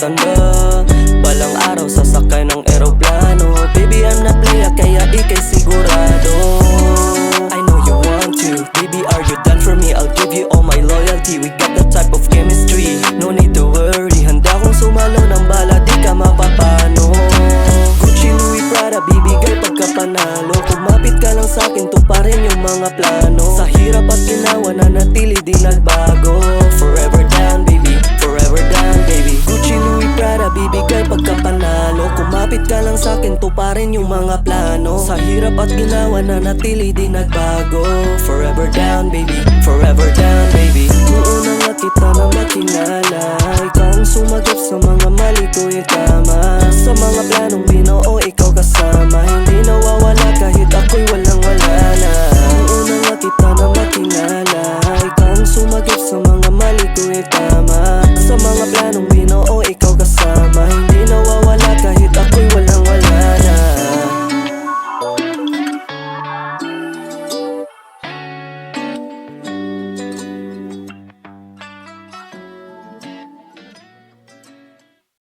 magtanda. Balang araw sasakay ng eroplano. Baby, I'm not playa kaya ikay sigurado. I know you want to. Baby, are you done for me? I'll give you all my loyalty. We got that type of chemistry. No need to worry. Handa kong sumalo ng bala, di ka mapapano. Gucci, Louis, Prada, bibigay pagkapanalo. Kumapit ka lang sa'kin, tuparin yung mga plano. Sa hirap at ginawa, nanatili di nagbago. Forever down, baby, forever down, baby. Gucci, Louis, Prada, bibigay pagkapanalo. Kumapit ka lang sa'kin, tuparin yung mga plano. Sa hirap at ginawa, nanatili di nagbago. Forever down, baby, forever down, baby. Noong una nga kita na makilala, ikaw ang sumagap sa mga mali ko yung tama. Sa mga planong binuo, ikaw kasama. Hindi nawawala kahit ako'y walang-wala na. Noong una nga kita na makilala, ikaw ang sumagap sa mga mali ko yung tama. Sa mga planong binuo, ikaw kasama. Hindi nawawala